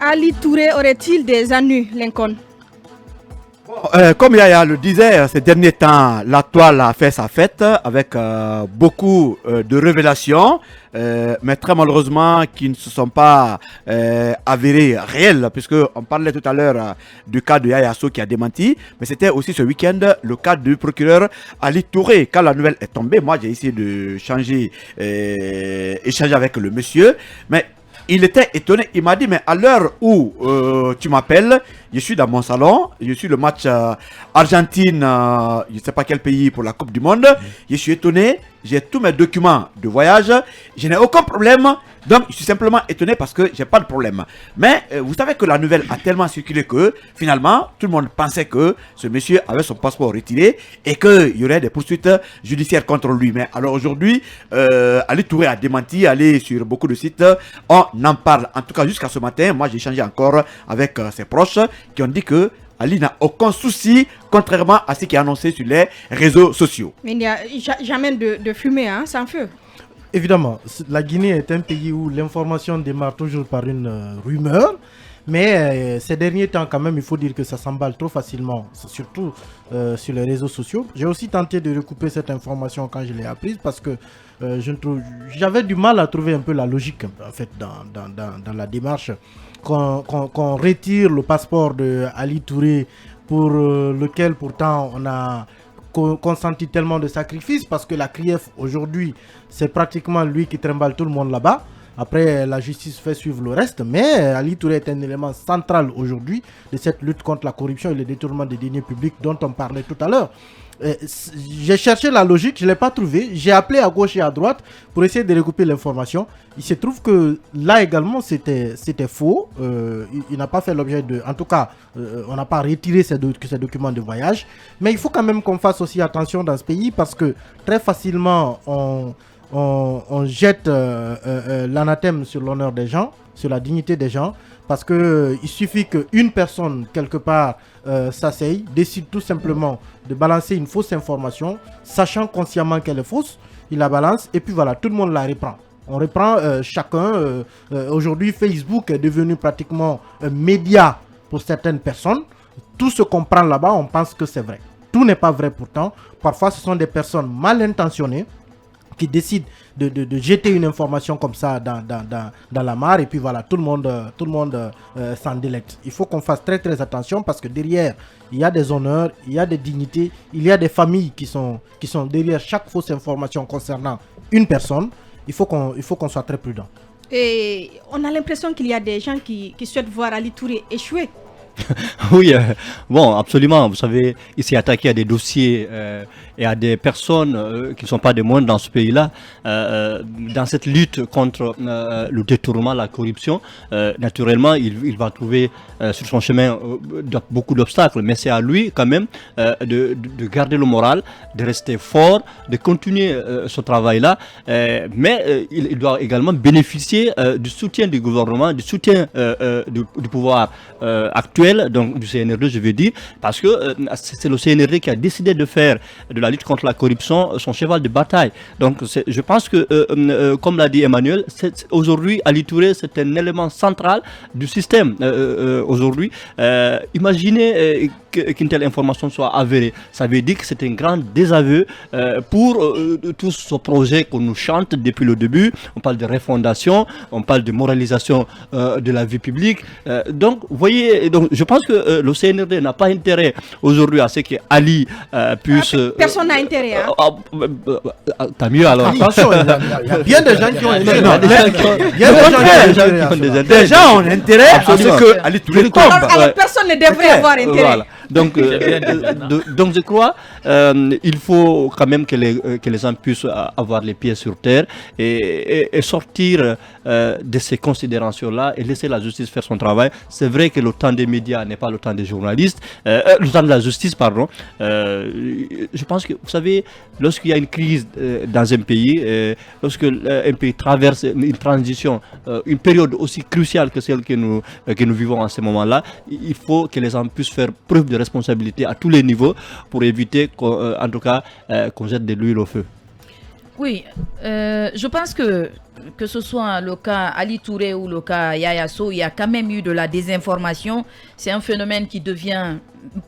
Ali Touré aurait-il des ennuis, Lincoln? Comme Yaya le disait, ces derniers temps, la toile a fait sa fête avec beaucoup de révélations, mais très malheureusement qui ne se sont pas avérées réelles, puisque on parlait tout à l'heure du cas de Yaya So qui a démenti, mais c'était aussi ce week-end le cas du procureur Ali Touré. Quand la nouvelle est tombée, moi j'ai essayé de échanger avec le monsieur, mais il était étonné, il m'a dit mais à l'heure où tu m'appelles, je suis dans mon salon, je suis le match Argentine, je ne sais pas quel pays pour la Coupe du Monde, je suis étonné, j'ai tous mes documents de voyage, je n'ai aucun problème, donc je suis simplement étonné parce que j'ai pas de problème. Mais vous savez que la nouvelle a tellement circulé que finalement tout le monde pensait que ce monsieur avait son passeport retiré et qu'il y aurait des poursuites judiciaires contre lui. Mais alors aujourd'hui, Ali Touré a démenti, allé sur beaucoup de sites, on en parle. En tout cas jusqu'à ce matin, moi j'ai échangé encore avec ses proches qui ont dit que Ali n'a aucun souci, contrairement à ce qui est annoncé sur les réseaux sociaux. Mais il n'y a jamais de fumée, hein, sans feu. Évidemment, la Guinée est un pays où l'information démarre toujours par une rumeur, mais ces derniers temps, quand même, il faut dire que ça s'emballe trop facilement, surtout sur les réseaux sociaux. J'ai aussi tenté de recouper cette information quand je l'ai apprise parce que j'avais du mal à trouver un peu la logique en fait, dans la démarche. Qu'on retire le passeport de Ali Touré pour lequel pourtant on a consenti tellement de sacrifices parce que la CRIEF aujourd'hui c'est pratiquement lui qui trimballe tout le monde là-bas. Après la justice fait suivre le reste, mais Ali Touré est un élément central aujourd'hui de cette lutte contre la corruption et le détournement des deniers publics dont on parlait tout à l'heure. J'ai cherché la logique, je ne l'ai pas trouvé. J'ai appelé à gauche et à droite pour essayer de recouper l'information. Il se trouve que là également c'était faux. Il n'a pas fait l'objet de... En tout cas, on n'a pas retiré ces documents de voyage. Mais il faut quand même qu'on fasse aussi attention dans ce pays parce que très facilement on jette l'anathème sur l'honneur des gens, sur la dignité des gens. Parce qu'il suffit qu'une personne, quelque part, s'asseye, décide tout simplement de balancer une fausse information, sachant consciemment qu'elle est fausse, il la balance et puis voilà, tout le monde la reprend. On reprend chacun. Aujourd'hui, Facebook est devenu pratiquement un média pour certaines personnes. Tout ce qu'on prend là-bas, on pense que c'est vrai. Tout n'est pas vrai pourtant. Parfois, ce sont des personnes mal intentionnées qui décident de jeter une information comme ça dans la mare et puis voilà, tout le monde s'en délecte. Il faut qu'on fasse très très attention parce que derrière, il y a des honneurs, il y a des dignités, il y a des familles qui sont derrière chaque fausse information concernant une personne. Il faut qu'on soit très prudent. Et on a l'impression qu'il y a des gens qui souhaitent voir Ali Touré échouer. Oui, bon, absolument. Vous savez, il s'est attaqué à des dossiers et à des personnes qui ne sont pas des moindres dans ce pays-là. Dans cette lutte contre le détournement, la corruption, naturellement, il va trouver sur son chemin beaucoup d'obstacles. Mais c'est à lui, quand même, de garder le moral, de rester fort, de continuer ce travail-là. Mais il doit également bénéficier du soutien du gouvernement, du soutien du pouvoir actuel. Donc du CNRD, je veux dire, parce que c'est le CNRD qui a décidé de faire de la lutte contre la corruption son cheval de bataille. Donc je pense que, comme l'a dit Emmanuel, aujourd'hui, Ali Touré, c'est un élément central du système aujourd'hui. Imaginez qu'une telle information soit avérée. Ça veut dire que c'est un grand désaveu pour tout ce projet qu'on nous chante depuis le début. On parle de refondation, on parle de moralisation de la vie publique. Donc, vous voyez, je pense que le CNRD n'a pas intérêt aujourd'hui à ce que Ali puisse... Personne n'a intérêt. Hein? Tant mieux alors. Attention, il y a bien des gens qui ont intérêt. Des gens ont intérêt à ce que Ali Touré tombe. Alors personne ne devrait avoir intérêt. Voilà. Donc je crois il faut quand même que les gens puissent avoir les pieds sur terre et sortir de ces considérations-là et laisser la justice faire son travail. C'est vrai que le temps des médias n'est pas le temps des journalistes, le temps de la justice, pardon. Je pense que, vous savez, lorsqu'il y a une crise dans un pays, lorsque un pays traverse une transition, une période aussi cruciale que celle que nous vivons en ce moment-là, il faut que les gens puissent faire preuve de responsabilité à tous les niveaux pour éviter en tout cas qu'on jette de l'huile au feu. Oui, je pense que que ce soit le cas Ali Touré ou le cas Yaya Sow, il y a quand même eu de la désinformation. C'est un phénomène qui devient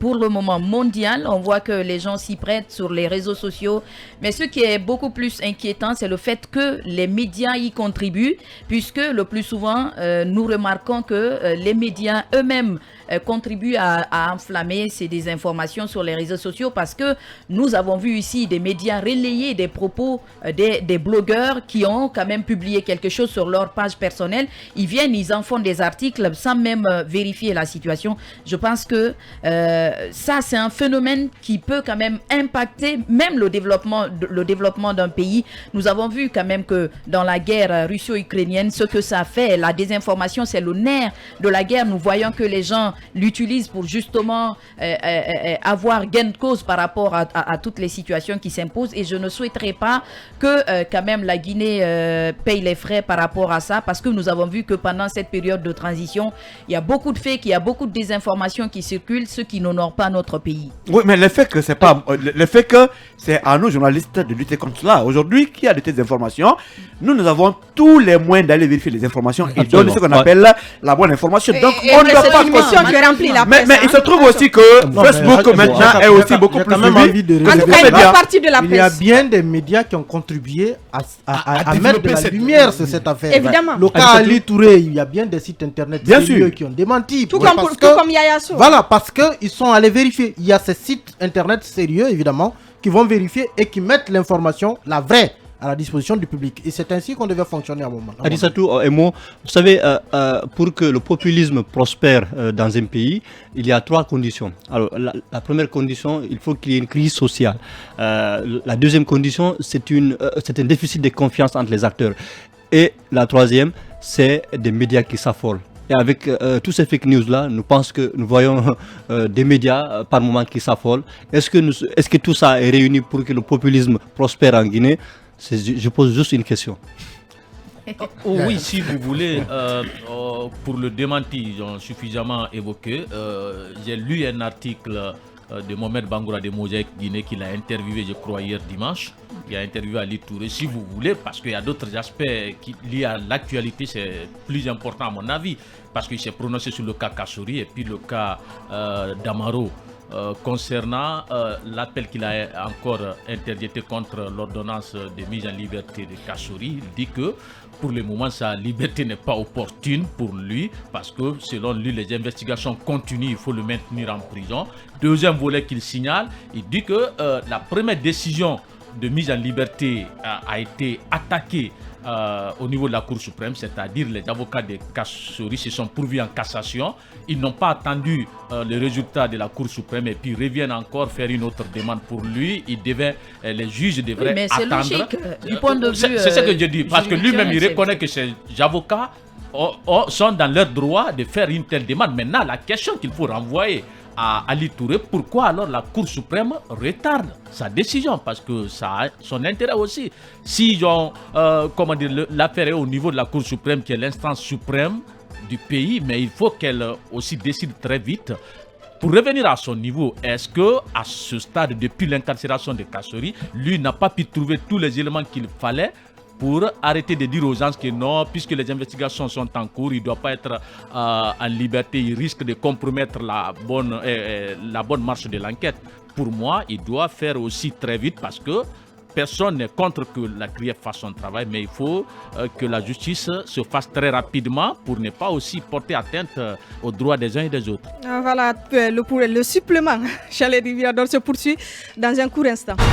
pour le moment mondial. On voit que les gens s'y prêtent sur les réseaux sociaux. Mais ce qui est beaucoup plus inquiétant, c'est le fait que les médias y contribuent, puisque le plus souvent, nous remarquons que les médias eux-mêmes contribuent à enflammer ces désinformations sur les réseaux sociaux, parce que nous avons vu ici des médias relayer des propos des blogueurs qui ont quand même publié quelque chose sur leur page personnelle. Ils viennent, ils en font des articles sans même vérifier la situation. Je pense que ça, c'est un phénomène qui peut quand même impacter même le développement d'un pays. Nous avons vu quand même que dans la guerre russo-ukrainienne, ce que ça fait, la désinformation, c'est le nerf de la guerre. Nous voyons que les gens l'utilisent pour justement avoir gain de cause par rapport à toutes les situations qui s'imposent. Et je ne souhaiterais pas que quand même la Guinée paye les frais par rapport à ça, parce que nous avons vu que pendant cette période de transition, il y a beaucoup de fake, il y a beaucoup de désinformations qui circulent, ce qui n'honore pas notre pays. Oui, mais le fait que c'est pas, le fait que c'est à nous journalistes de lutter contre cela. Aujourd'hui, qui a de telles informations, nous avons tous les moyens d'aller vérifier les informations et donner ce qu'on appelle la bonne information. Donc, on ne doit pas. Mais il se trouve aussi que Facebook maintenant est aussi beaucoup plus suivi. En tout cas, une bonne partie de la presse. Il y a bien des médias qui ont contribué à mettre de la lumière sur cette affaire. Évidemment. Le cas Ali Touré, il y a bien des sites internet sérieux qui ont démenti. Tout comme Yaya Sow. Voilà, parce qu'ils sont allés vérifier. Il y a ces sites internet sérieux, évidemment, qui vont vérifier et qui mettent l'information, la vraie, à la disposition du public. Et c'est ainsi qu'on devait fonctionner à un moment. Adissatou, un mot. Vous savez, pour que le populisme prospère dans un pays, il y a 3 conditions. Alors, la première condition, il faut qu'il y ait une crise sociale. La deuxième condition, c'est un déficit de confiance entre les acteurs. Et la troisième, c'est des médias qui s'affolent. Et avec tous ces fake news-là, nous pensons que nous voyons des médias par moments qui s'affolent. Est-ce que tout ça est réuni pour que le populisme prospère en Guinée? Je pose juste une question. Oui, si vous voulez, pour le démenti, ils ont suffisamment évoqué. J'ai lu un article de Mohamed Bangoura de Mosaïque Guinée qu'il a interviewé, je crois, hier dimanche. Il a interviewé Ali Touré, si vous voulez, parce qu'il y a d'autres aspects liés à l'actualité, c'est plus important à mon avis, parce qu'il s'est prononcé sur le cas Kassouri et puis le cas d'Amaro. Concernant l'appel qu'il a encore interjeté contre l'ordonnance de mise en liberté de Kassouri, il dit que pour le moment sa liberté n'est pas opportune pour lui parce que selon lui les investigations continuent, il faut le maintenir en prison. Deuxième volet qu'il signale, il dit que la première décision de mise en liberté a été attaquée au niveau de la Cour suprême, c'est-à-dire les avocats de Kassouri se sont pourvus en cassation. Ils n'ont pas attendu le résultat de la Cour suprême et puis reviennent encore faire une autre demande pour lui. Les juges devraient mais c'est attendre. Logique, du point de vue, c'est ce que je dis, parce que lui-même il reconnaît que ces avocats sont dans leur droit de faire une telle demande. Maintenant, la question qu'il faut renvoyer à Ali Touré, pourquoi alors la Cour suprême retarde sa décision? Parce que ça a son intérêt aussi. Si l'affaire est au niveau de la Cour suprême, qui est l'instance suprême du pays, mais il faut qu'elle aussi décide très vite. Pour revenir à son niveau, est-ce que à ce stade, depuis l'incarcération de Kassouri, lui n'a pas pu trouver tous les éléments qu'il fallait pour arrêter de dire aux gens que non, puisque les investigations sont en cours, il ne doit pas être en liberté, il risque de compromettre la bonne marche de l'enquête. Pour moi, il doit faire aussi très vite parce que personne n'est contre que la CRIEF fasse son travail, mais il faut que la justice se fasse très rapidement pour ne pas aussi porter atteinte aux droits des uns et des autres. Voilà, le supplément, j'allais dire, se poursuit dans un court instant.